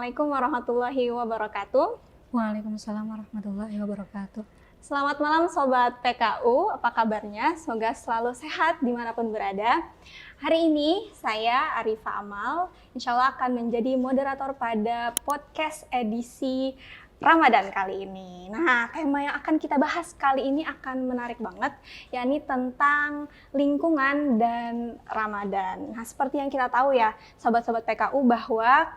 Assalamualaikum warahmatullahi wabarakatuh. Waalaikumsalam warahmatullahi wabarakatuh. Selamat malam Sobat PKU, apa kabarnya? Semoga selalu sehat dimanapun berada. Hari ini saya Arifa Amal, insya Allah akan menjadi moderator pada podcast edisi Ramadan kali ini. Nah, tema yang akan kita bahas kali ini akan menarik banget, yakni tentang lingkungan dan Ramadan. Nah, seperti yang kita tahu ya, sobat-sobat PKU, bahwa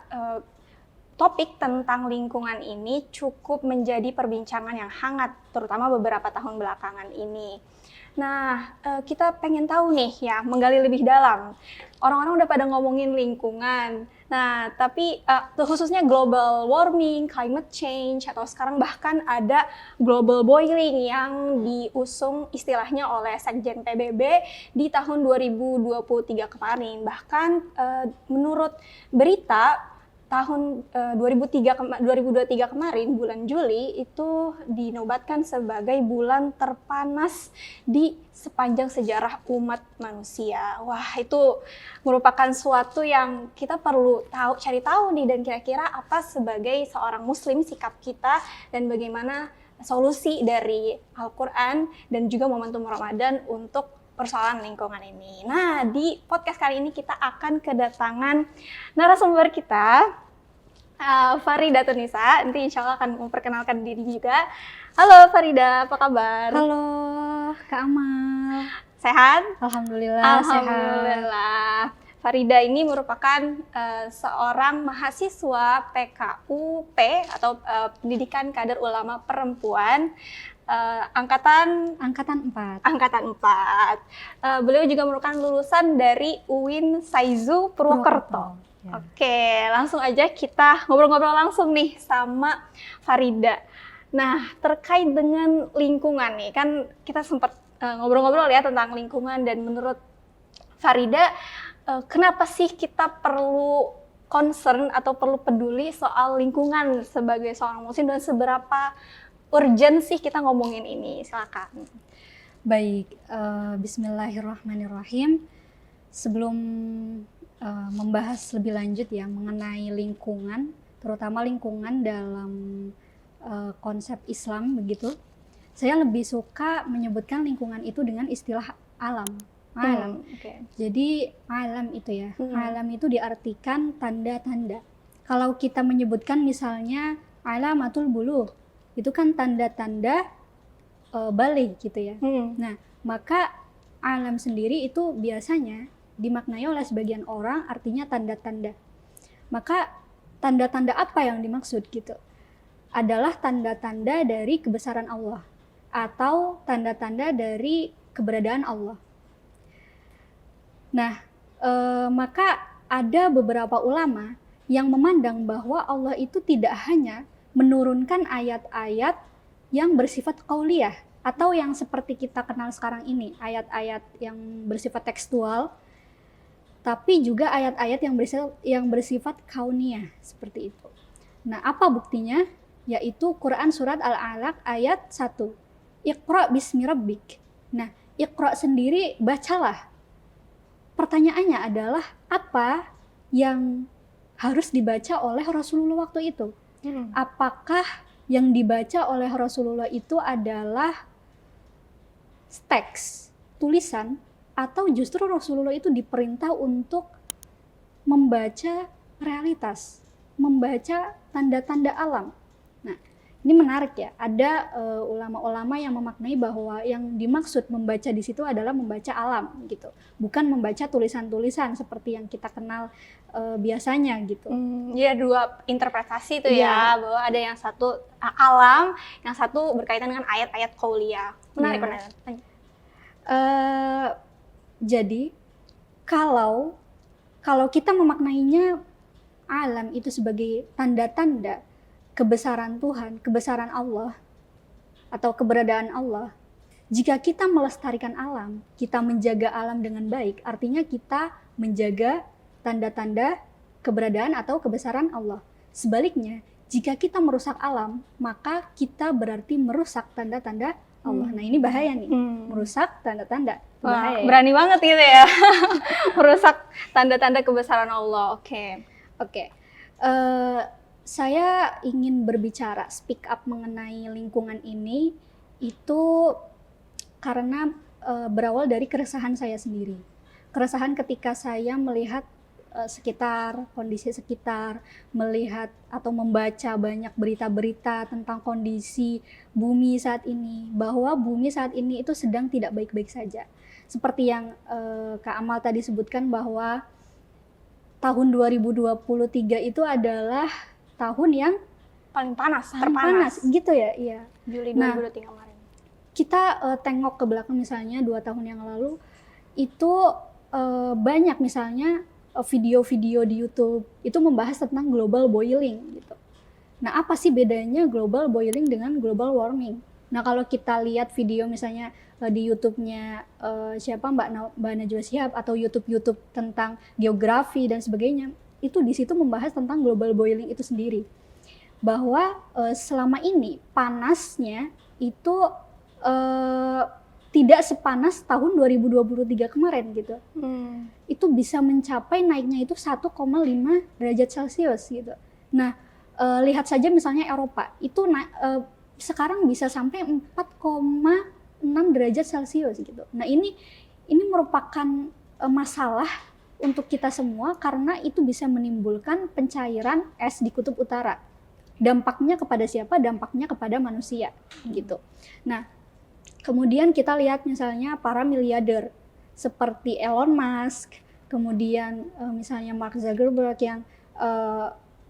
topik tentang lingkungan ini cukup menjadi perbincangan yang hangat, terutama beberapa tahun belakangan ini. Nah, kita pengen tahu nih ya, menggali lebih dalam. Orang-orang udah pada ngomongin lingkungan. Nah, tapi khususnya global warming, climate change, atau sekarang bahkan ada global boiling yang diusung istilahnya oleh Sekjen PBB di tahun 2023 kemarin. Bahkan menurut berita, tahun 2023 kemarin, bulan Juli, itu dinobatkan sebagai bulan terpanas di sepanjang sejarah umat manusia. Wah, itu merupakan suatu yang kita perlu cari tahu nih, dan kira-kira apa sebagai seorang muslim sikap kita dan bagaimana solusi dari Al-Quran dan juga momentum Ramadan untuk persoalan lingkungan ini. Nah, di podcast kali ini kita akan kedatangan narasumber kita, Farida Tunisa. Nanti insya Allah akan memperkenalkan diri juga. Halo Farida, apa kabar? Halo Kak Amal. Sehat? Alhamdulillah, sehat. Alhamdulillah. Farida ini merupakan seorang mahasiswa PKUP atau Pendidikan Kader Ulama Perempuan, angkatan 4. Beliau juga merupakan lulusan dari UIN Saizu Purwokerto. Ya. Oke, langsung aja kita ngobrol-ngobrol langsung nih sama Farida. Nah, terkait dengan lingkungan nih, kan kita sempat ngobrol-ngobrol ya tentang lingkungan, dan menurut Farida, kenapa sih kita perlu concern atau perlu peduli soal lingkungan sebagai seorang muslim, dan seberapa urgent sih kita ngomongin ini? Silakan. Baik, bismillahirrahmanirrahim. Sebelum membahas lebih lanjut ya mengenai lingkungan, terutama lingkungan dalam konsep Islam begitu, saya lebih suka menyebutkan lingkungan itu dengan istilah alam. Alam. Okay. Jadi alam itu ya, alam itu diartikan tanda-tanda. Kalau kita menyebutkan misalnya alamatul buluh, itu kan tanda-tanda balik gitu ya. Nah, maka alam sendiri itu biasanya dimaknai oleh sebagian orang artinya tanda-tanda. Maka tanda-tanda apa yang dimaksud gitu? Adalah tanda-tanda dari kebesaran Allah atau tanda-tanda dari keberadaan Allah. Nah, maka ada beberapa ulama yang memandang bahwa Allah itu tidak hanya menurunkan ayat-ayat yang bersifat qauliyah atau yang seperti kita kenal sekarang ini, ayat-ayat yang bersifat tekstual, tapi juga ayat-ayat yang bersifat kauniyah seperti itu. Nah, apa buktinya? Yaitu Quran surat Al-Alaq ayat 1. Iqra bismi rabbik. Nah, Iqra sendiri bacalah. Pertanyaannya adalah apa yang harus dibaca oleh Rasulullah waktu itu? Apakah yang dibaca oleh Rasulullah itu adalah teks, tulisan, atau justru Rasulullah itu diperintah untuk membaca realitas, membaca tanda-tanda alam? Nah, ini menarik ya. Ada ulama-ulama yang memaknai bahwa yang dimaksud membaca di situ adalah membaca alam gitu, bukan membaca tulisan-tulisan seperti yang kita kenal biasanya gitu. Ya, dua interpretasi itu ya, bahwa ada yang satu alam, yang satu berkaitan dengan ayat-ayat qauliyah. Menarik, menarik. Jadi kalau kita memaknainya alam itu sebagai tanda-tanda kebesaran Tuhan, kebesaran Allah, atau keberadaan Allah, jika kita melestarikan alam, kita menjaga alam dengan baik, artinya kita menjaga tanda-tanda keberadaan atau kebesaran Allah. Sebaliknya, jika kita merusak alam, maka kita berarti merusak tanda-tanda Allah. Nah, ini bahaya nih, merusak tanda-tanda. Wah, berani banget gitu ya, merusak tanda-tanda kebesaran Allah. Oke. Saya ingin berbicara, speak up mengenai lingkungan ini itu karena berawal dari keresahan saya sendiri. Keresahan ketika saya melihat sekitar, kondisi sekitar, melihat atau membaca banyak berita-berita tentang kondisi bumi saat ini, bahwa bumi saat ini itu sedang tidak baik-baik saja. Seperti yang Kak Amal tadi sebutkan bahwa tahun 2023 itu adalah tahun yang Paling panas, paling terpanas. panas gitu ya, iya. Juli Nah, 2023 kemarin. kita tengok ke belakang misalnya 2 tahun yang lalu itu banyak misalnya video-video di YouTube itu membahas tentang global boiling gitu. Nah, apa sih bedanya global boiling dengan global warming? Nah, kalau kita lihat video misalnya di YouTube-nya siapa Mbak Najwa Shihab atau YouTube tentang geografi dan sebagainya, itu di situ membahas tentang global boiling itu sendiri. Bahwa selama ini panasnya itu tidak sepanas tahun 2023 kemarin gitu. Itu bisa mencapai naiknya itu 1,5 derajat Celcius gitu. Nah, lihat saja misalnya Eropa itu sekarang bisa sampai 4,6 derajat Celcius gitu. Nah, ini merupakan masalah untuk kita semua karena itu bisa menimbulkan pencairan es di kutub utara. Dampaknya kepada siapa? Dampaknya kepada manusia gitu. Nah, kemudian kita lihat misalnya para miliarder seperti Elon Musk, kemudian misalnya Mark Zuckerberg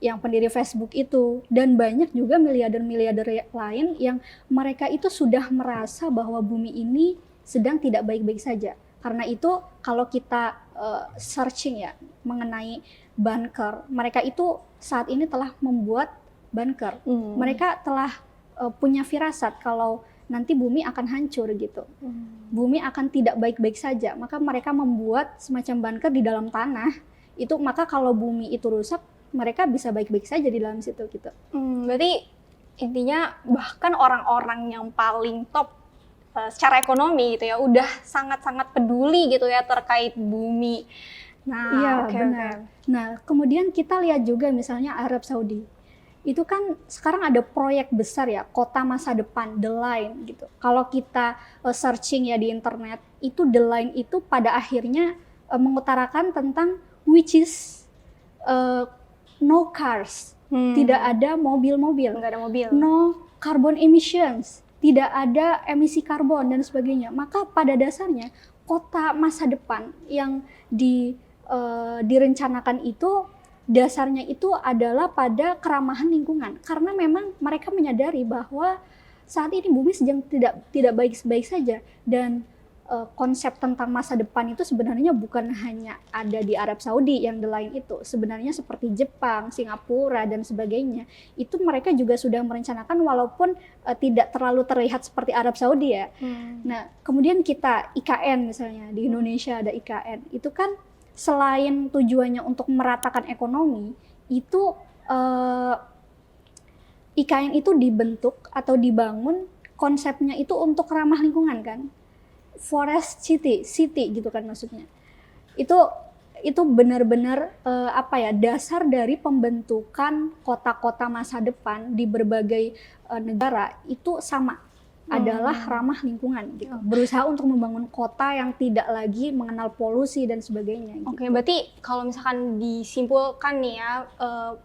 yang pendiri Facebook itu, dan banyak juga miliarder-miliarder lain yang mereka itu sudah merasa bahwa bumi ini sedang tidak baik-baik saja. Karena itu kalau kita searching ya mengenai bunker, mereka itu saat ini telah membuat bunker. Mereka telah punya firasat kalau nanti bumi akan hancur gitu. Bumi akan tidak baik-baik saja. Maka mereka membuat semacam bunker di dalam tanah. Itu maka kalau bumi itu rusak, mereka bisa baik-baik saja di dalam situ gitu. Berarti intinya bahkan orang-orang yang paling top secara ekonomi gitu ya udah sangat-sangat peduli gitu ya terkait bumi. Nah, iya, oke. Nah, kemudian kita lihat juga misalnya Arab Saudi. Itu kan sekarang ada proyek besar ya, kota masa depan, The Line gitu. Kalau kita searching ya di internet, itu The Line itu pada akhirnya mengutarakan tentang which is no cars, tidak ada mobil-mobil, Nggak ada mobil, no carbon emissions, tidak ada emisi karbon dan sebagainya. Maka pada dasarnya kota masa depan yang direncanakan itu dasarnya itu adalah pada keramahan lingkungan, karena memang mereka menyadari bahwa saat ini bumi sedang tidak baik-baik saja, dan konsep tentang masa depan itu sebenarnya bukan hanya ada di Arab Saudi yang The Line itu, sebenarnya seperti Jepang, Singapura dan sebagainya itu mereka juga sudah merencanakan walaupun tidak terlalu terlihat seperti Arab Saudi ya. Nah, kemudian kita IKN misalnya di Indonesia ada IKN, itu kan selain tujuannya untuk meratakan ekonomi, itu IKN itu dibentuk atau dibangun konsepnya itu untuk ramah lingkungan kan, forest city gitu kan maksudnya. Itu benar-benar dasar dari pembentukan kota-kota masa depan di berbagai negara itu sama. Adalah ramah lingkungan gitu. Berusaha untuk membangun kota yang tidak lagi mengenal polusi dan sebagainya. Oke, berarti kalau misalkan disimpulkan nih ya,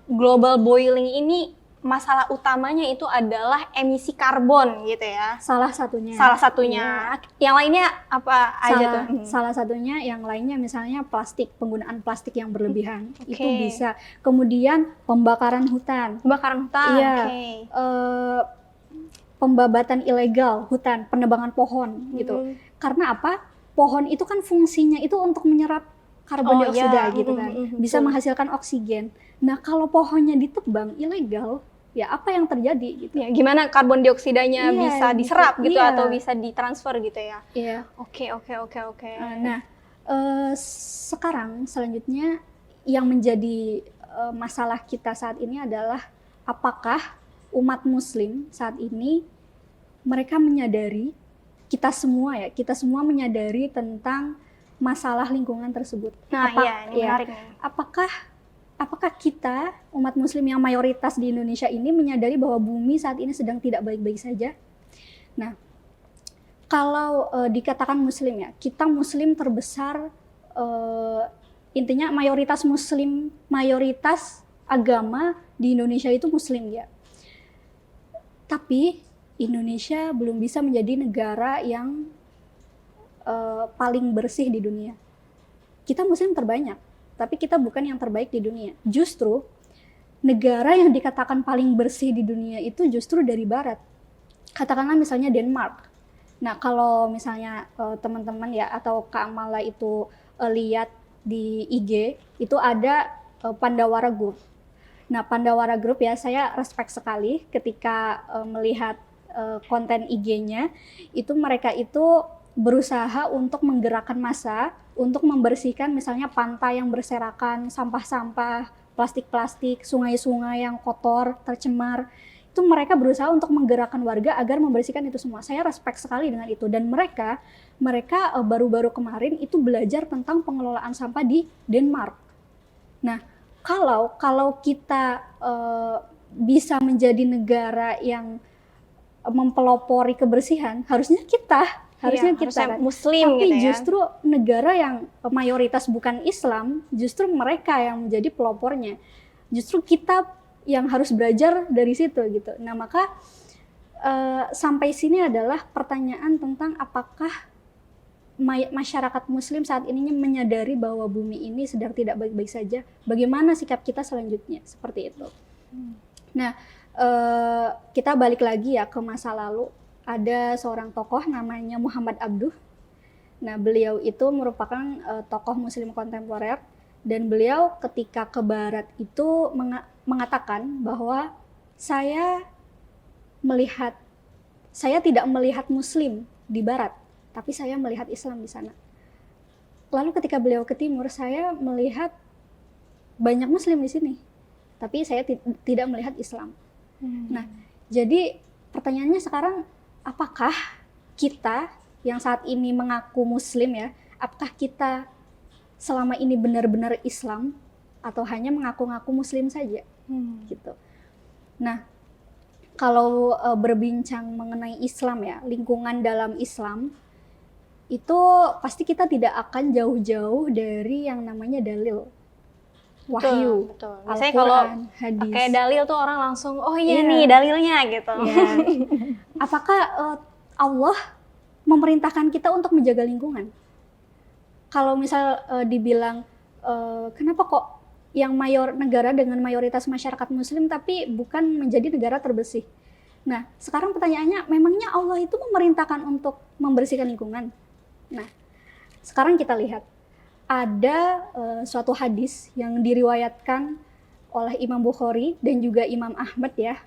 global boiling ini masalah utamanya itu adalah emisi karbon gitu ya. Salah satunya. Ya. Yang lainnya apa aja tuh? Salah satunya yang lainnya misalnya penggunaan plastik yang berlebihan. Itu bisa. Kemudian pembakaran hutan. Iya. Pembabatan ilegal hutan, penebangan pohon gitu. Karena apa? Pohon itu kan fungsinya itu untuk menyerap karbon dioksida gitu kan. Bisa menghasilkan oksigen. Nah, kalau pohonnya ditebang ilegal, ya apa yang terjadi gitu. Ya, gimana karbon dioksidanya bisa diserap gitu atau bisa ditransfer gitu ya. Iya. Oke. Nah, sekarang selanjutnya yang menjadi masalah kita saat ini adalah apakah umat muslim saat ini mereka menyadari, kita semua menyadari tentang masalah lingkungan tersebut. Nah, ini menarik. Apakah apakah kita, umat muslim yang mayoritas di Indonesia ini menyadari bahwa bumi saat ini sedang tidak baik-baik saja? Nah, kalau dikatakan muslim ya, kita muslim terbesar, intinya mayoritas muslim, mayoritas agama di Indonesia itu muslim ya. Tapi Indonesia belum bisa menjadi negara yang paling bersih di dunia. Kita muslim terbanyak, tapi kita bukan yang terbaik di dunia. Justru negara yang dikatakan paling bersih di dunia itu justru dari barat. Katakanlah misalnya Denmark. Nah, kalau misalnya teman-teman ya atau Kak Amala itu lihat di IG, itu ada Pandawara Group. Nah, Pandawara Group ya, saya respect sekali ketika melihat konten IG-nya, itu mereka itu berusaha untuk menggerakkan massa, untuk membersihkan misalnya pantai yang berserakan, sampah-sampah, plastik-plastik, sungai-sungai yang kotor, tercemar. Itu mereka berusaha untuk menggerakkan warga agar membersihkan itu semua. Saya respect sekali dengan itu. Dan mereka baru-baru kemarin itu belajar tentang pengelolaan sampah di Denmark. Nah, kalau kita bisa menjadi negara yang mempelopori kebersihan, harusnya kita harusnya muslim tapi gitu ya. justru negara yang mayoritas bukan Islam, justru mereka yang menjadi pelopornya. Justru kita yang harus belajar dari situ gitu. Nah, maka sampai sini adalah pertanyaan tentang apakah masyarakat muslim saat ini menyadari bahwa bumi ini sedang tidak baik-baik saja. Bagaimana sikap kita selanjutnya? Seperti itu. Nah, kita balik lagi ya ke masa lalu. Ada seorang tokoh namanya Muhammad Abduh. Nah, beliau itu merupakan tokoh muslim kontemporer, dan beliau ketika ke barat itu mengatakan bahwa saya tidak melihat muslim di barat, tapi saya melihat Islam di sana. Lalu ketika beliau ke timur, saya melihat banyak muslim di sini, tapi saya tidak melihat Islam. Nah, jadi pertanyaannya sekarang, apakah kita yang saat ini mengaku muslim ya, apakah kita selama ini benar-benar Islam atau hanya mengaku-ngaku muslim saja? Gitu. Nah, kalau berbincang mengenai Islam ya, lingkungan dalam Islam itu pasti kita tidak akan jauh-jauh dari yang namanya dalil, wahyu, betul. Misalnya kalau hadis. Pakai dalil tuh orang langsung, oh iya nih dalilnya gitu. Ya. Apakah Allah memerintahkan kita untuk menjaga lingkungan? Kalau misal dibilang kenapa kok yang negara dengan mayoritas masyarakat muslim tapi bukan menjadi negara terbersih? Nah, sekarang pertanyaannya, memangnya Allah itu memerintahkan untuk membersihkan lingkungan? Nah, sekarang kita lihat ada suatu hadis yang diriwayatkan oleh Imam Bukhari dan juga Imam Ahmad ya.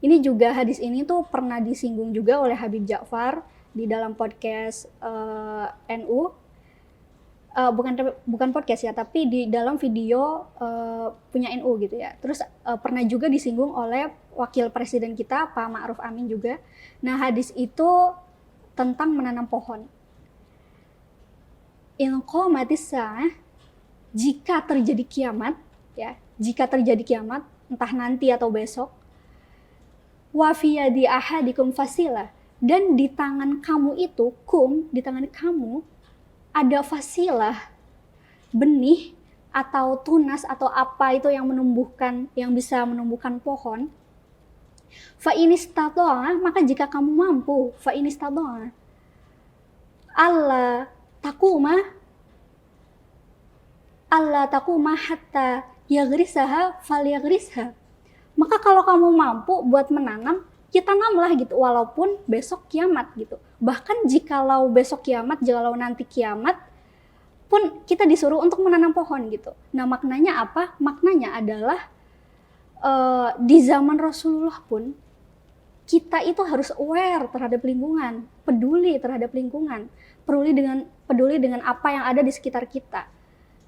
Ini juga hadis ini tuh pernah disinggung juga oleh Habib Ja'far di dalam podcast NU. Bukan podcast ya, tapi di dalam video punya NU gitu ya. Terus pernah juga disinggung oleh wakil presiden kita Pak Ma'ruf Amin juga. Nah, hadis itu tentang menanam pohon. In qamatis sa'ah, jika terjadi kiamat ya, jika terjadi kiamat entah nanti atau besok, wa fi yadi ahadikum fasilah, dan di tangan kamu itu, di tangan kamu ada fasilah, benih atau tunas atau apa itu yang bisa menumbuhkan pohon. Fa inistata'a, maka jika kamu mampu, fa inistata'a Allah takuma hatta yagrisaha falyagrisha. Maka kalau kamu mampu buat menanam, ya tanamlah gitu, walaupun besok kiamat gitu. Bahkan jikalau besok kiamat, jikalau nanti kiamat pun kita disuruh untuk menanam pohon gitu. Nah, maknanya apa? Maknanya adalah di zaman Rasulullah pun kita itu harus aware terhadap lingkungan, peduli terhadap lingkungan, peduli dengan apa yang ada di sekitar kita.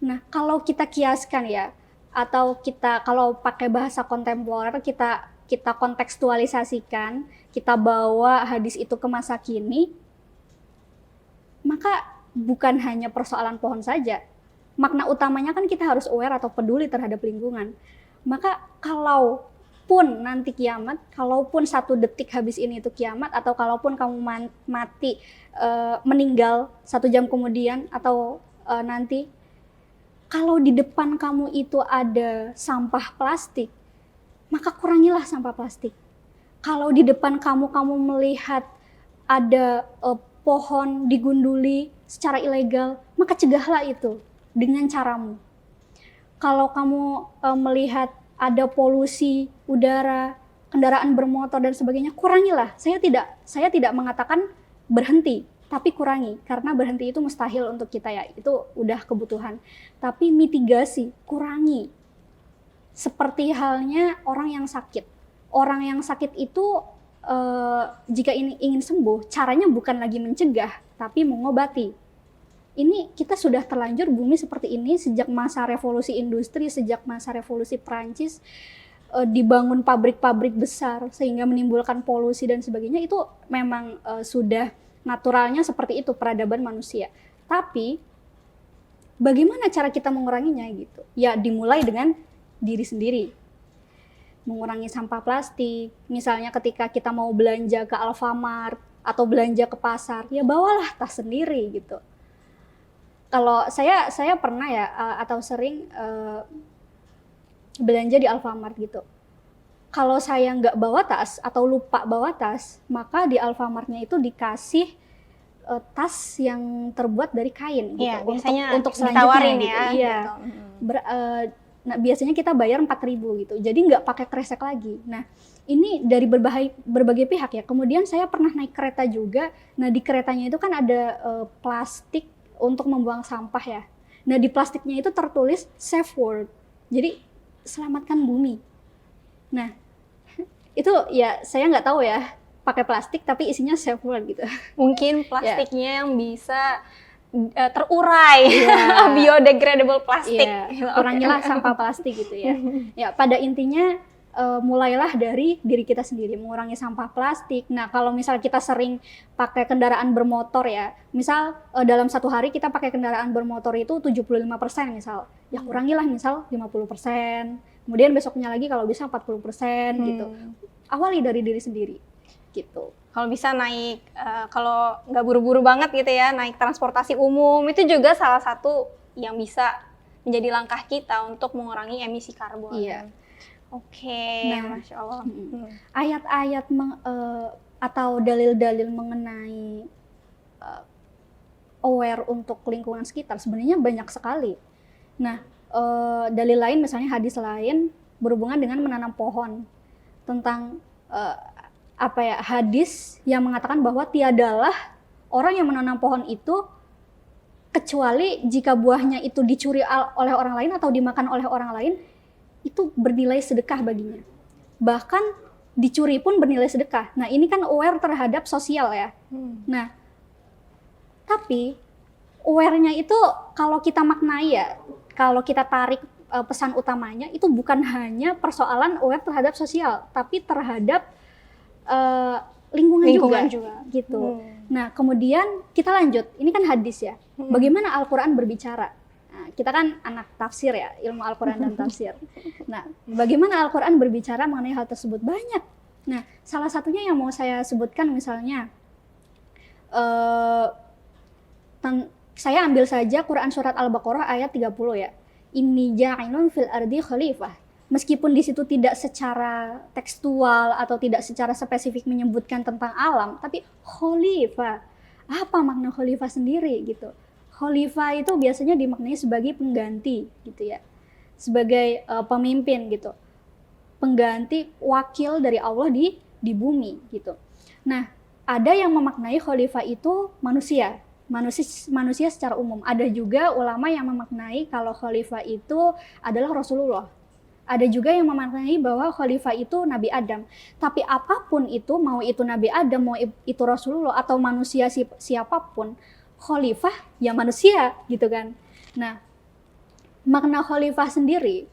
Nah, kalau kita kiaskan ya, atau kita kalau pakai bahasa kontemporer, kita kontekstualisasikan, kita bawa hadis itu ke masa kini, maka bukan hanya persoalan pohon saja, makna utamanya kan kita harus aware atau peduli terhadap lingkungan. Maka kalaupun nanti kiamat, kalaupun 1 detik habis ini itu kiamat, atau kalaupun kamu mati meninggal 1 jam kemudian atau nanti, kalau di depan kamu itu ada sampah plastik, maka kurangilah sampah plastik. Kalau di depan kamu melihat ada pohon digunduli secara ilegal, maka cegahlah itu dengan caramu. Kalau kamu melihat ada polusi udara, kendaraan bermotor dan sebagainya, kurangilah. Saya tidak mengatakan berhenti, tapi kurangi, karena berhenti itu mustahil untuk kita ya, itu udah kebutuhan. Tapi mitigasi, kurangi. Seperti halnya orang yang sakit. Orang yang sakit itu jika ingin sembuh, caranya bukan lagi mencegah, tapi mengobati. Ini kita sudah terlanjur bumi seperti ini sejak masa revolusi industri, sejak masa revolusi Prancis, dibangun pabrik-pabrik besar sehingga menimbulkan polusi dan sebagainya, itu memang sudah naturalnya seperti itu peradaban manusia. Tapi bagaimana cara kita menguranginya gitu? Ya dimulai dengan diri sendiri. Mengurangi sampah plastik, misalnya ketika kita mau belanja ke Alfamart atau belanja ke pasar, ya bawalah tas sendiri gitu. Kalau saya pernah ya atau sering belanja di Alfamart gitu. Kalau saya nggak bawa tas atau lupa bawa tas, maka di Alfamartnya itu dikasih tas yang terbuat dari kain gitu. Iya, biasanya untuk selanjutnya ditawarin gitu. ya. Iya. Gitu. Nah, biasanya kita bayar 4.000 gitu. Jadi nggak pakai kresek lagi. Nah, ini dari berbagai pihak ya. Kemudian saya pernah naik kereta juga. Nah, di keretanya itu kan ada plastik untuk membuang sampah ya. Nah, di plastiknya itu tertulis Save World. Jadi selamatkan bumi. Nah, itu ya saya nggak tahu ya, pakai plastik tapi isinya Save World gitu. Mungkin plastiknya yang bisa terurai, biodegradable plastik. Kurangilah sampah plastik gitu ya. Ya, pada intinya mulailah dari diri kita sendiri, mengurangi sampah plastik. Nah, kalau misal kita sering pakai kendaraan bermotor ya, misal dalam 1 hari kita pakai kendaraan bermotor itu 75% misal, ya kurangilah misal 50%, kemudian besoknya lagi kalau bisa 40% gitu. Awali dari diri sendiri gitu. Kalau bisa naik, kalau nggak buru-buru banget gitu ya, naik transportasi umum, itu juga salah satu yang bisa menjadi langkah kita untuk mengurangi emisi karbon. Iya. Oke, Nah, Masya Allah. Ayat-ayat atau dalil-dalil mengenai aware untuk lingkungan sekitar sebenarnya banyak sekali. Nah, dalil lain misalnya hadis lain berhubungan dengan menanam pohon, tentang hadis yang mengatakan bahwa tiadalah orang yang menanam pohon itu kecuali jika buahnya itu dicuri oleh orang lain atau dimakan oleh orang lain, itu bernilai sedekah baginya. Bahkan dicuri pun bernilai sedekah. Nah, ini kan aware terhadap sosial ya. Nah, tapi aware-nya itu kalau kita maknai ya, kalau kita tarik pesan utamanya itu bukan hanya persoalan aware terhadap sosial, tapi terhadap lingkungan juga gitu. Nah, kemudian kita lanjut. Ini kan hadis ya. Bagaimana Al-Qur'an berbicara? Nah, kita kan anak tafsir ya, ilmu Al-Qur'an dan tafsir. Nah, bagaimana Al-Qur'an berbicara mengenai hal tersebut? Banyak. Nah, salah satunya yang mau saya sebutkan misalnya saya ambil saja Quran surat Al-Baqarah ayat 30 ya. Inni ja'ilun fil ardi khalifah. Meskipun di situ tidak secara tekstual atau tidak secara spesifik menyebutkan tentang alam, tapi khalifah. Apa makna khalifah sendiri gitu? Khalifah itu biasanya dimaknai sebagai pengganti gitu ya. Sebagai pemimpin gitu. Pengganti wakil dari Allah di bumi gitu. Nah, ada yang memaknai khalifah itu manusia secara umum. Ada juga ulama yang memaknai kalau khalifah itu adalah Rasulullah. Ada juga yang memaknai bahwa khalifah itu Nabi Adam. Tapi apapun itu, mau itu Nabi Adam, mau itu Rasulullah atau manusia siapapun, khalifah ya manusia gitu kan. Nah, makna khalifah sendiri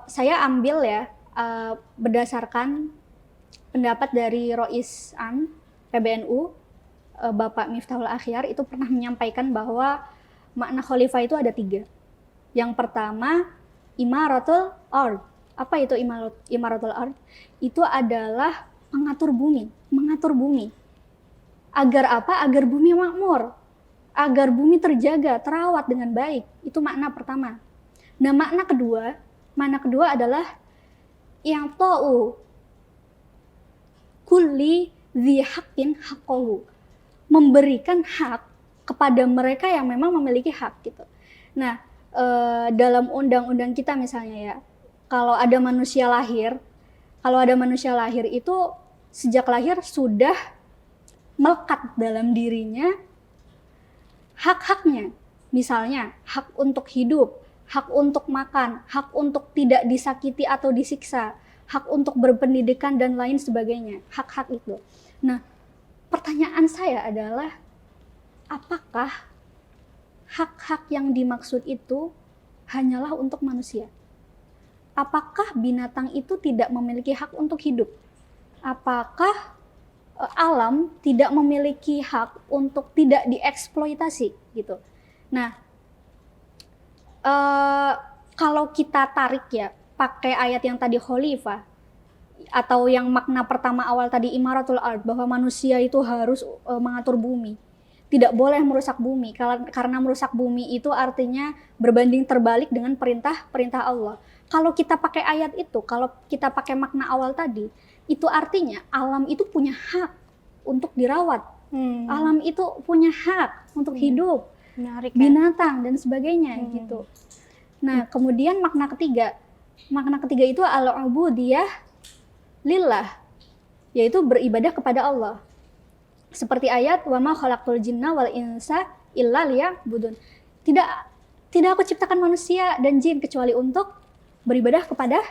saya ambil ya berdasarkan pendapat dari Rois An PBNU, Bapak Miftahul Akhyar itu pernah menyampaikan bahwa makna khalifah itu ada 3. Yang pertama, imaratul ard. Apa itu imaratul ard? Itu adalah mengatur bumi. Agar apa? Agar bumi makmur. Agar bumi terjaga, terawat dengan baik. Itu makna pertama. Nah, makna kedua adalah yang ta'u kulli dzi haqqin haqqahu. Memberikan hak kepada mereka yang memang memiliki hak gitu. Nah, dalam undang-undang kita misalnya ya, kalau ada manusia lahir itu sejak lahir sudah melekat dalam dirinya hak-haknya. Misalnya, hak untuk hidup, hak untuk makan, hak untuk tidak disakiti atau disiksa, hak untuk berpendidikan dan lain sebagainya. Hak-hak itu. Nah, pertanyaan saya adalah, apakah hak-hak yang dimaksud itu hanyalah untuk manusia? Apakah binatang itu tidak memiliki hak untuk hidup? Apakah alam tidak memiliki hak untuk tidak dieksploitasi gitu? Nah, kalau kita tarik ya, pakai ayat yang tadi khalifah, atau yang makna pertama awal tadi imaratul ard, bahwa manusia itu harus mengatur bumi, tidak boleh merusak bumi, karena merusak bumi itu artinya berbanding terbalik dengan perintah Allah. Kalau kita pakai ayat itu, kalau kita pakai makna awal tadi, itu artinya alam itu punya hak untuk dirawat. Alam itu punya hak untuk hidup. Menarik, binatang dan sebagainya gitu. Nah, kemudian makna ketiga itu al-ubudiyah lillah, yaitu beribadah kepada Allah. Seperti ayat wa ma khalaqtul jinna wal insa illa liya'budun. Tidak aku ciptakan manusia dan jin kecuali untuk beribadah kepada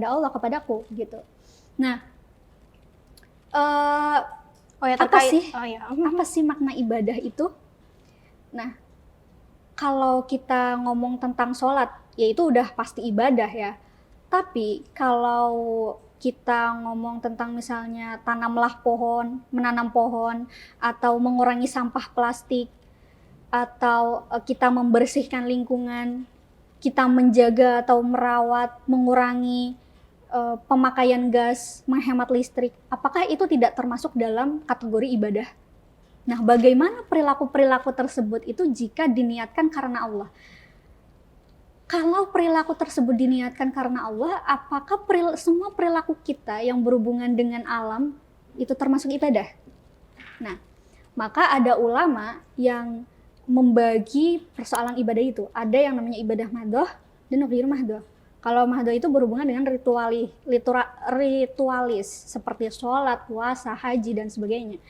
Allah, kepadaku gitu. Nah, apa sih makna ibadah itu? Nah, kalau kita ngomong tentang sholat, ya itu udah pasti ibadah ya. Tapi kalau kita ngomong tentang misalnya menanam pohon, atau mengurangi sampah plastik, atau kita membersihkan lingkungan, kita menjaga atau merawat, mengurangi pemakaian gas, menghemat listrik, apakah itu tidak termasuk dalam kategori ibadah? Nah, bagaimana perilaku-perilaku tersebut itu jika diniatkan karena Allah? Kalau perilaku tersebut diniatkan karena Allah, apakah semua perilaku kita yang berhubungan dengan alam itu termasuk ibadah? Nah, maka ada ulama yang membagi persoalan ibadah itu. Ada yang namanya ibadah madhoh dan ghairu madhoh. Kalau madhoh itu berhubungan dengan ritualis seperti sholat, puasa, haji dan sebagainya.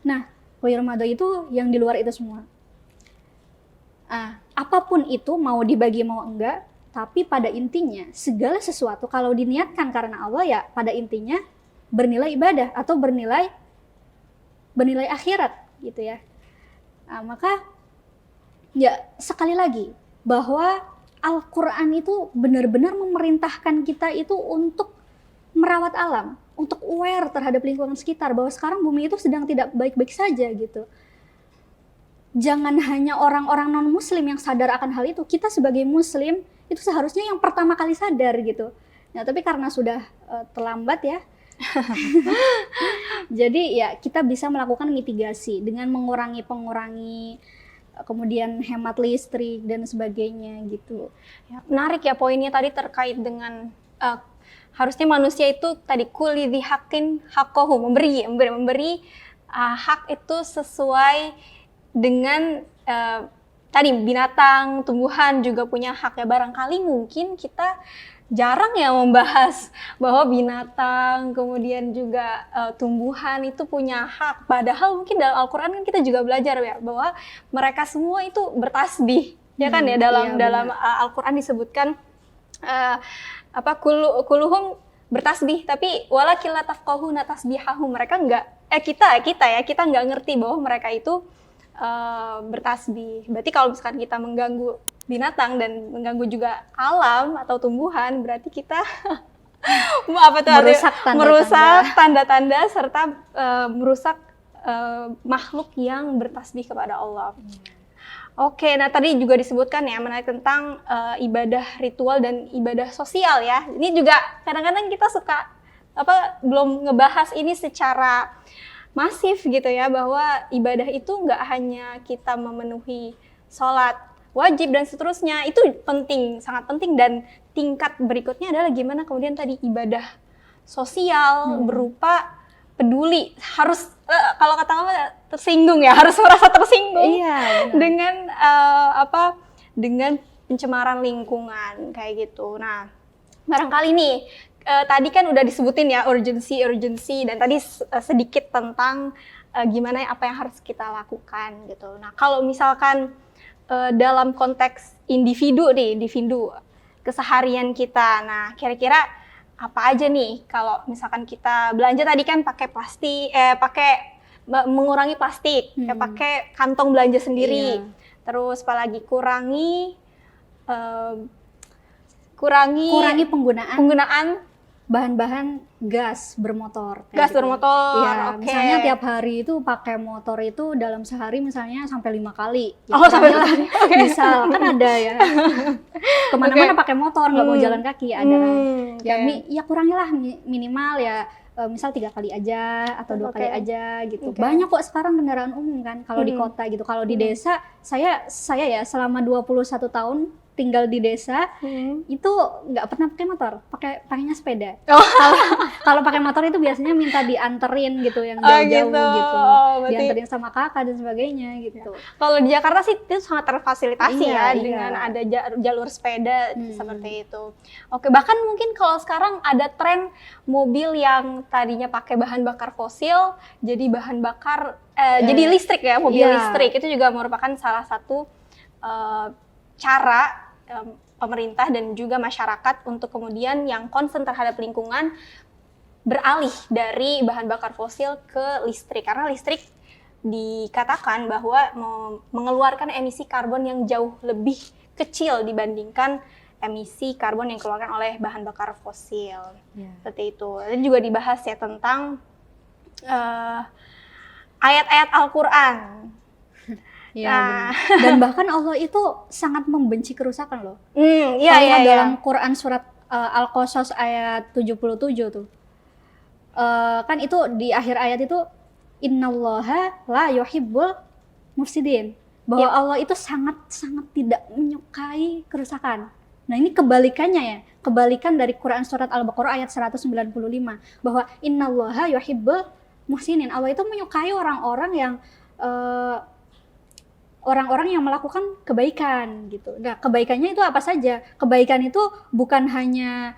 Nah, ghairu madhoh itu yang di luar itu semua. Apapun itu, mau dibagi mau enggak, tapi pada intinya segala sesuatu kalau diniatkan karena Allah ya pada intinya bernilai ibadah atau bernilai akhirat gitu ya. Maka ya sekali lagi bahwa Al-Quran itu benar-benar memerintahkan kita itu untuk merawat alam, untuk aware terhadap lingkungan sekitar, bahwa sekarang bumi itu sedang tidak baik-baik saja gitu. Jangan hanya orang-orang non-muslim yang sadar akan hal itu, kita sebagai muslim itu seharusnya yang pertama kali sadar gitu. Nah, tapi karena sudah terlambat ya, jadi ya kita bisa melakukan mitigasi dengan mengurangi, kemudian hemat listrik dan sebagainya gitu. Ya, menarik ya poinnya tadi terkait dengan harusnya manusia itu tadi kulli dzi haqqin haqqahu, memberi hak itu sesuai dengan tadi binatang, tumbuhan juga punya hak ya. Barangkali mungkin kita jarang ya membahas bahwa binatang, kemudian juga tumbuhan itu punya hak. Padahal mungkin dalam Al-Quran kan kita juga belajar ya bahwa mereka semua itu bertasbih, ya kan ya, dalam Al-Quran disebutkan kulluhum bertasbih, tapi walakin la tafqahuna tasbihahum, mereka kita nggak ngerti bahwa mereka itu bertasbih. Berarti kalau misalkan kita mengganggu binatang dan mengganggu juga alam atau tumbuhan, berarti kita merusak tanda-tanda serta merusak makhluk yang bertasbih kepada Allah. Oke, nah tadi juga disebutkan ya menarik tentang ibadah ritual dan ibadah sosial ya. Ini juga kadang-kadang kita suka belum ngebahas ini secara masif gitu ya, bahwa ibadah itu nggak hanya kita memenuhi sholat wajib dan seterusnya, itu penting, sangat penting, dan tingkat berikutnya adalah gimana kemudian tadi ibadah sosial berupa peduli, harus kalau kata kamu tersinggung ya, harus merasa tersinggung dengan dengan pencemaran lingkungan kayak gitu. Nah, barangkali nih tadi kan udah disebutin ya urgensi dan tadi sedikit tentang gimana apa yang harus kita lakukan gitu. Nah, kalau misalkan dalam konteks individu keseharian kita, nah kira-kira apa aja nih kalau misalkan kita belanja tadi kan pakai plastik, mengurangi plastik, pakai kantong belanja sendiri, terus apalagi kurangi penggunaan bahan-bahan gas bermotor. Oke. Misalnya tiap hari itu pakai motor itu dalam sehari misalnya sampai 5 kali. Sampai 5 kali. Okay. Misal kan ada ya. Kemana-mana pakai motor, nggak mau jalan kaki ada kan. Ya kurangilah minimal ya. Misal 3 kali aja atau 2 kali aja gitu. Banyak kok sekarang kendaraan umum kan kalau di kota gitu. Kalau di desa saya ya selama 21 tahun tinggal di desa itu nggak pernah pakai motor, pakainya sepeda. Kalau pakai motor itu biasanya minta dianterin gitu, yang jauh-jauh gitu. Dianterin sama kakak dan sebagainya gitu. Kalau di Jakarta sih itu sangat terfasilitasi dengan ada jalur sepeda seperti itu. Oke, bahkan mungkin kalau sekarang ada tren mobil yang tadinya pakai bahan bakar fosil jadi bahan bakar jadi listrik ya, mobil listrik. Itu juga merupakan salah satu cara pemerintah dan juga masyarakat untuk kemudian yang concern terhadap lingkungan beralih dari bahan bakar fosil ke listrik, karena listrik dikatakan bahwa mengeluarkan emisi karbon yang jauh lebih kecil dibandingkan emisi karbon yang dikeluarkan oleh bahan bakar fosil. Seperti itu. Dan juga dibahas ya tentang ayat-ayat Al-Quran. Dan bahkan Allah itu sangat membenci kerusakan loh. Dalam Quran surat Al-Qasas ayat 77 tuh. Kan itu di akhir ayat itu innallaha la yuhibbul mufsidin. Bahwa Allah itu sangat tidak menyukai kerusakan. Nah, ini kebalikannya ya. Kebalikan dari Quran surat Al-Baqarah ayat 195 bahwa innallaha yuhibbul muhsinin. Allah itu menyukai orang-orang yang melakukan kebaikan gitu. Nah, kebaikannya itu apa saja? Kebaikan itu bukan hanya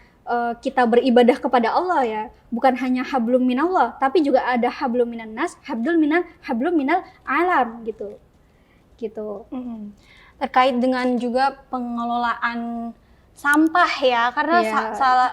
kita beribadah kepada Allah ya, bukan hanya hablum minallah, tapi juga ada hablum minan nas, hablum minal alam gitu. Terkait dengan juga pengelolaan sampah ya, karena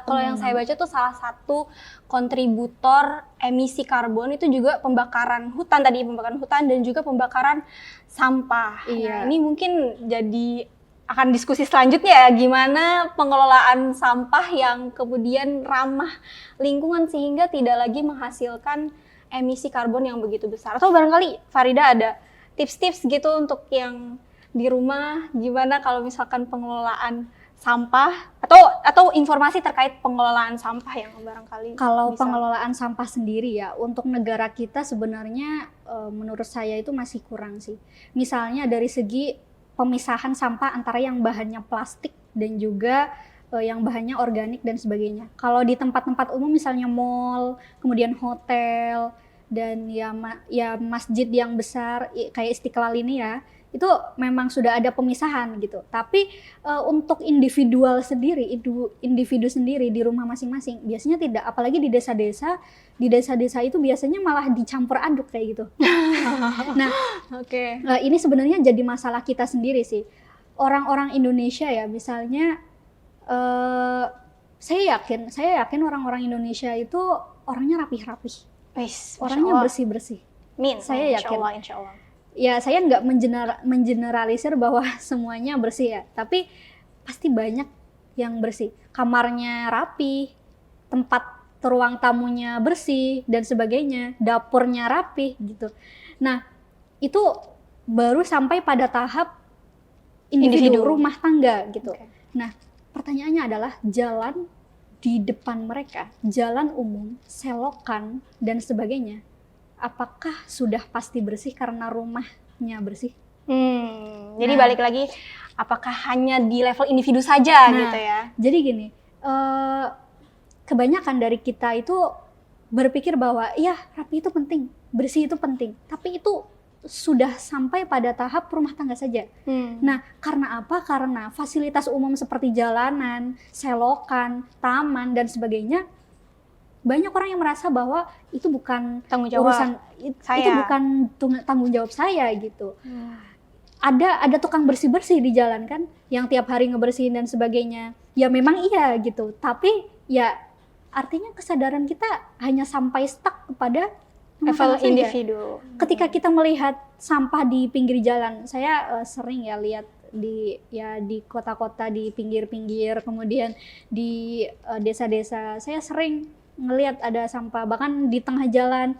kalau yang saya baca tuh salah satu kontributor emisi karbon itu juga pembakaran hutan dan juga pembakaran sampah. Nah, ini mungkin jadi akan diskusi selanjutnya ya, gimana pengelolaan sampah yang kemudian ramah lingkungan sehingga tidak lagi menghasilkan emisi karbon yang begitu besar. Atau barangkali Farida ada tips-tips gitu untuk yang di rumah, gimana kalau misalkan pengelolaan sampah atau informasi terkait pengelolaan sampah yang barangkali pengelolaan sampah sendiri ya untuk negara kita sebenarnya menurut saya itu masih kurang sih. Misalnya dari segi pemisahan sampah antara yang bahannya plastik dan juga yang bahannya organik dan sebagainya. Kalau di tempat-tempat umum misalnya mall, kemudian hotel dan ya masjid yang besar kayak Istiqlal ini ya, itu memang sudah ada pemisahan gitu. Tapi untuk individu sendiri di rumah masing-masing biasanya tidak, apalagi di desa-desa itu biasanya malah dicampur aduk kayak gitu. Nah, ini sebenarnya jadi masalah kita sendiri sih. Orang-orang Indonesia ya, misalnya saya yakin orang-orang Indonesia itu orangnya rapih-rapih. Orangnya bersih-bersih. Saya yakin. Insya Allah. Ya, saya nggak mengeneralisir bahwa semuanya bersih ya, tapi pasti banyak yang bersih. Kamarnya rapi, tempat ruang tamunya bersih dan sebagainya, dapurnya rapi gitu. Nah, itu baru sampai pada tahap individu rumah tangga gitu. Okay. Nah, pertanyaannya adalah jalan di depan mereka, jalan umum, selokan dan sebagainya, apakah sudah pasti bersih karena rumahnya bersih? Jadi balik lagi, apakah hanya di level individu saja gitu ya? Jadi gini, kebanyakan dari kita itu berpikir bahwa ya rapi itu penting, bersih itu penting, tapi itu sudah sampai pada tahap rumah tangga saja. Nah, karena apa? Karena fasilitas umum seperti jalanan, selokan, taman dan sebagainya, banyak orang yang merasa bahwa itu bukan tanggung jawab urusan saya. itu bukan tanggung jawab saya gitu. Ada tukang bersih-bersih di jalan kan, yang tiap hari ngebersihin dan sebagainya. Ya memang iya gitu, tapi ya artinya kesadaran kita hanya sampai stuck kepada level individu. Ketika kita melihat sampah di pinggir jalan, saya sering ya lihat di kota-kota, di pinggir-pinggir, kemudian di desa-desa, saya sering ngelihat ada sampah, bahkan di tengah jalan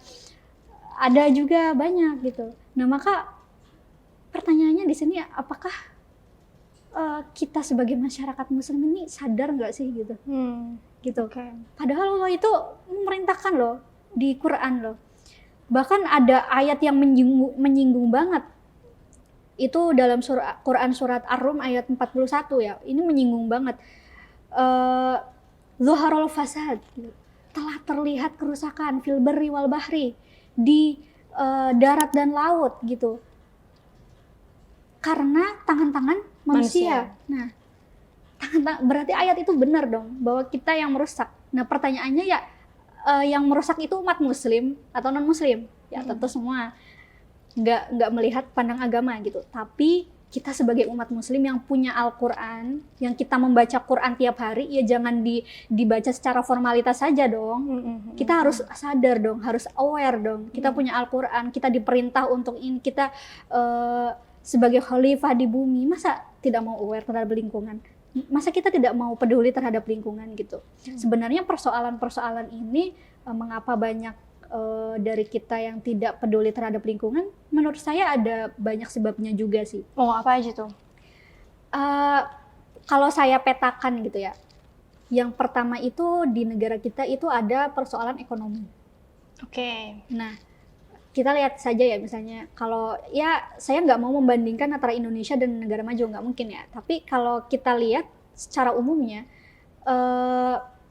ada juga banyak gitu. Nah, maka pertanyaannya di sini, apakah kita sebagai masyarakat Muslim ini sadar nggak sih gitu? Gitu. Okay. Padahal Allah itu memerintahkan loh di Quran loh. Bahkan ada ayat yang menyinggung banget. Itu dalam Quran surat Ar-Rum ayat 41 ya. Ini menyinggung banget. Zuharul fasad. Telah terlihat kerusakan fil barri wal bahri, di darat dan laut gitu. Karena tangan-tangan manusia. Nah, berarti ayat itu benar dong bahwa kita yang merusak. Nah, pertanyaannya ya, yang merusak itu umat muslim atau non muslim? Ya tentu semua nggak melihat pandang agama gitu. Tapi kita sebagai umat muslim yang punya Al-Quran, yang kita membaca Quran tiap hari, ya jangan dibaca secara formalitas saja dong. Kita harus sadar dong, harus aware dong. Kita punya Al-Quran, kita diperintah untuk ini, kita sebagai khalifah di bumi, masa tidak mau aware terhadap lingkungan? Masa kita tidak mau peduli terhadap lingkungan gitu? Sebenarnya persoalan-persoalan ini, mengapa banyak dari kita yang tidak peduli terhadap lingkungan, menurut saya ada banyak sebabnya juga sih. Oh, apa aja tuh? Kalau saya petakan gitu ya, yang pertama itu di negara kita itu ada persoalan ekonomi. Oke. Nah, kita lihat saja ya, misalnya kalau ya saya nggak mau membandingkan antara Indonesia dan negara maju, nggak mungkin ya, tapi kalau kita lihat secara umumnya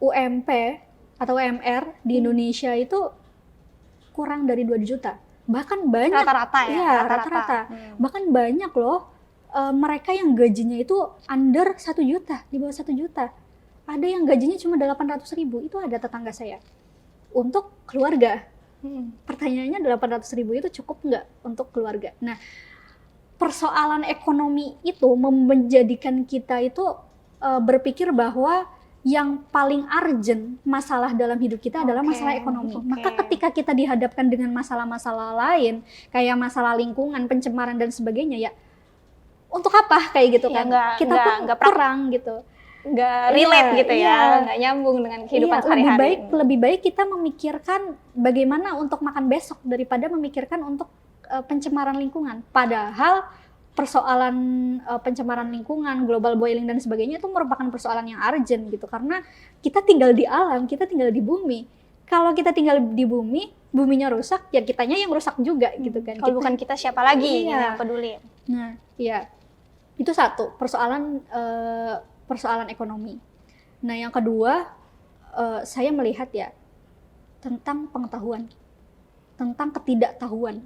UMP atau UMR di Indonesia itu kurang dari 2 juta, bahkan banyak rata-rata ya, rata-rata. Bahkan banyak loh mereka yang gajinya itu under 1 juta, di bawah 1 juta, ada yang gajinya cuma 800.000, itu ada tetangga saya untuk keluarga. Pertanyaannya 800.000 itu cukup nggak untuk keluarga? Nah, persoalan ekonomi itu menjadikan kita itu berpikir bahwa yang paling urgent masalah dalam hidup kita adalah masalah ekonomi. Maka ketika kita dihadapkan dengan masalah-masalah lain, kayak masalah lingkungan, pencemaran dan sebagainya, ya untuk apa kayak gitu kan? Kita pun nggak kurang gitu. Nggak relate gitu ya, nggak nyambung dengan kehidupan sehari-hari. Lebih baik kita memikirkan bagaimana untuk makan besok daripada memikirkan untuk pencemaran lingkungan. Padahal persoalan pencemaran lingkungan, global boiling dan sebagainya itu merupakan persoalan yang urgent gitu, karena kita tinggal di alam, kita tinggal di bumi. Kalau kita tinggal di bumi, buminya rusak, ya kitanya yang rusak juga gitu kan. Kalau bukan kita, siapa lagi yang peduli? Nah, iya. Itu satu, persoalan ekonomi. Nah, yang kedua, saya melihat ya tentang pengetahuan, tentang ketidaktahuan.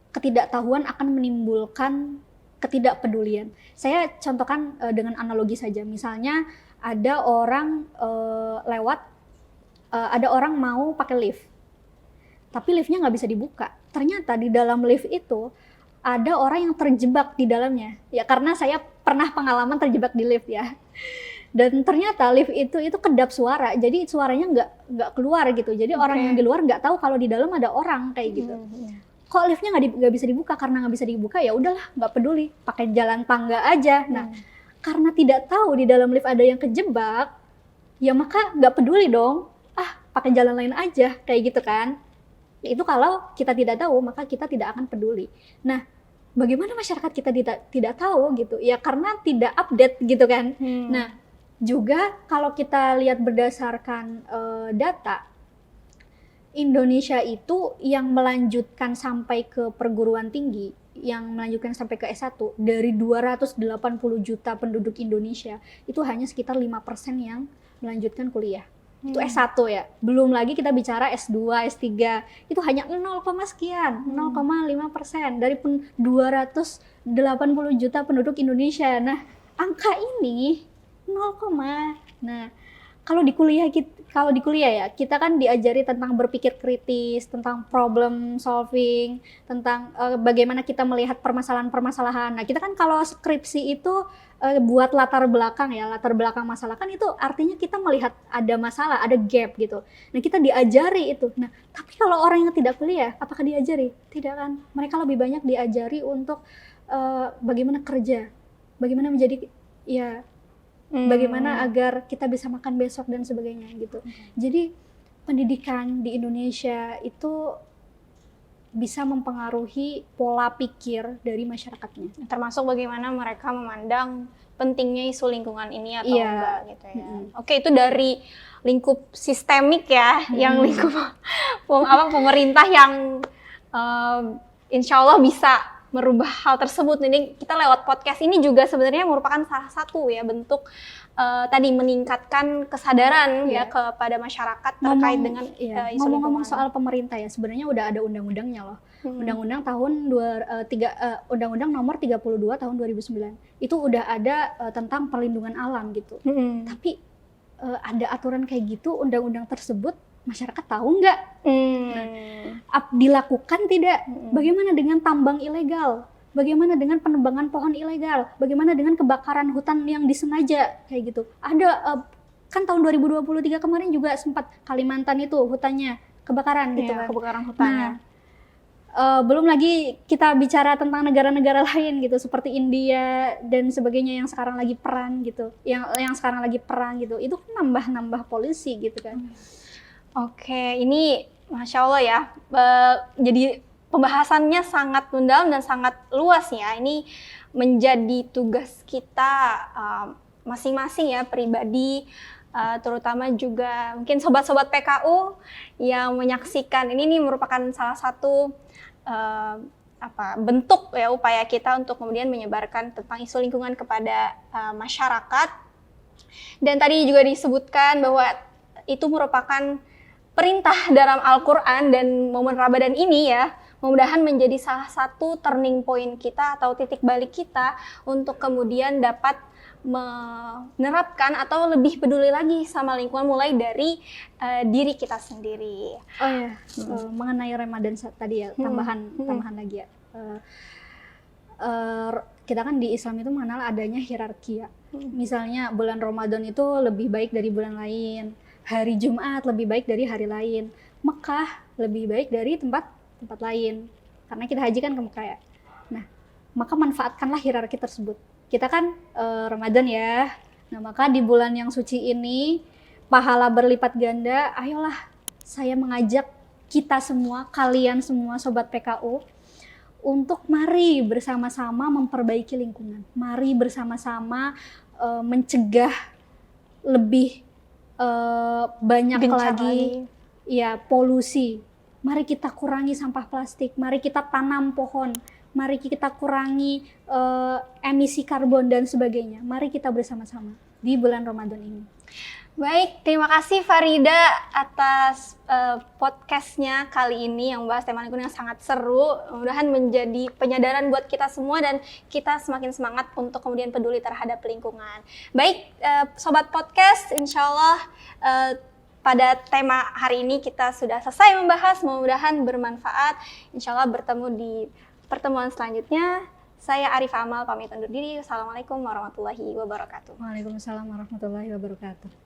Ketidaktahuan akan menimbulkan ketidakpedulian. Saya contohkan dengan analogi saja. Misalnya ada orang ada orang mau pakai lift, tapi liftnya nggak bisa dibuka. Ternyata di dalam lift itu ada orang yang terjebak di dalamnya. Ya karena saya pernah pengalaman terjebak di lift ya. Dan ternyata lift itu kedap suara, jadi suaranya nggak keluar gitu. Jadi orang yang di luar nggak tahu kalau di dalam ada orang kayak gitu. Kok liftnya nggak bisa dibuka? Karena nggak bisa dibuka, ya udahlah, nggak peduli, pakai jalan tangga aja. Nah, karena tidak tahu di dalam lift ada yang kejebak, ya maka nggak peduli dong. Pakai jalan lain aja, kayak gitu kan? Itu kalau kita tidak tahu, maka kita tidak akan peduli. Nah, bagaimana masyarakat kita tidak tahu gitu? Ya karena tidak update gitu kan. Nah, juga kalau kita lihat berdasarkan data, Indonesia itu yang melanjutkan sampai ke perguruan tinggi, yang melanjutkan sampai ke S1 dari 280 juta penduduk Indonesia, itu hanya sekitar 5% yang melanjutkan kuliah. Itu S1 ya. Belum lagi kita bicara S2, S3, itu hanya 0, sekian, 0,5% dari 280 juta penduduk Indonesia. Nah, angka ini 0, nah, kalau di kuliah ya, kita kan diajari tentang berpikir kritis, tentang problem solving, tentang bagaimana kita melihat permasalahan-permasalahan. Nah, kita kan kalau skripsi itu buat latar belakang masalah kan itu artinya kita melihat ada masalah, ada gap gitu. Nah, kita diajari itu. Nah, tapi kalau orang yang tidak kuliah, apakah diajari? Tidak kan. Mereka lebih banyak diajari untuk bagaimana kerja, bagaimana menjadi bagaimana agar kita bisa makan besok dan sebagainya gitu. Jadi pendidikan di Indonesia itu bisa mempengaruhi pola pikir dari masyarakatnya. Termasuk bagaimana mereka memandang pentingnya isu lingkungan ini atau enggak gitu ya. Oke, itu dari lingkup sistemik ya, yang lingkup pemerintah yang insya Allah bisa merubah hal tersebut. Ini kita lewat podcast ini juga sebenarnya merupakan salah satu ya bentuk tadi meningkatkan kesadaran ya kepada masyarakat terkait dengan isu ngomong-ngomong lingkungan. soal pemerintah ya, sebenarnya udah ada undang-undangnya loh. Undang-undang Undang-Undang nomor 32 tahun 2009. Itu udah ada tentang perlindungan alam gitu. Tapi ada aturan kayak gitu, undang-undang tersebut masyarakat tahu nggak? Dilakukan tidak? Bagaimana dengan tambang ilegal? Bagaimana dengan penebangan pohon ilegal? Bagaimana dengan kebakaran hutan yang disengaja? Kayak gitu. Ada kan tahun 2023 kemarin juga sempat Kalimantan itu hutannya kebakaran gitu kan. Kebakaran hutannya. Belum lagi kita bicara tentang negara-negara lain gitu seperti India dan sebagainya yang sekarang lagi perang gitu. Yang sekarang lagi perang gitu. Itu kan nambah polusi gitu kan. Oke, ini Masya Allah ya, jadi pembahasannya sangat mendalam dan sangat luas ya. Ini menjadi tugas kita masing-masing ya, pribadi, terutama juga mungkin sobat-sobat PKU yang menyaksikan ini merupakan salah satu bentuk ya upaya kita untuk kemudian menyebarkan tentang isu lingkungan kepada masyarakat. Dan tadi juga disebutkan bahwa itu merupakan perintah dalam Al-Quran, dan momen Ramadan ini ya mudah-mudahan menjadi salah satu turning point kita atau titik balik kita untuk kemudian dapat menerapkan atau lebih peduli lagi sama lingkungan mulai dari diri kita sendiri. Oh ya, mengenai Ramadan tadi ya, tambahan lagi ya. Kita kan di Islam itu mengenal adanya hierarki ya. Misalnya bulan Ramadan itu lebih baik dari bulan lain. Hari Jumat lebih baik dari hari lain, Mekah lebih baik dari tempat lain, karena kita haji kan ke Mekah ya. Nah, maka manfaatkanlah hierarki tersebut. Kita kan Ramadan ya, nah maka di bulan yang suci ini pahala berlipat ganda. Ayolah, saya mengajak kita semua, kalian semua sobat PKU, untuk mari bersama-sama memperbaiki lingkungan. Mari bersama-sama mencegah lebih banyak lagi ya polusi. Mari kita kurangi sampah plastik, mari kita tanam pohon, mari kita kurangi emisi karbon dan sebagainya. Mari kita bersama-sama di bulan Ramadan ini. Baik, terima kasih Farida atas podcastnya kali ini yang membahas tema lingkungan yang sangat seru. Mudah-mudahan menjadi penyadaran buat kita semua dan kita semakin semangat untuk kemudian peduli terhadap lingkungan. Baik, Sobat Podcast, insya Allah pada tema hari ini kita sudah selesai membahas. Mudah-mudahan bermanfaat. Insya Allah bertemu di pertemuan selanjutnya. Saya Arifah Amal pamit undur diri. Wassalamualaikum warahmatullahi wabarakatuh. Waalaikumsalam warahmatullahi wabarakatuh.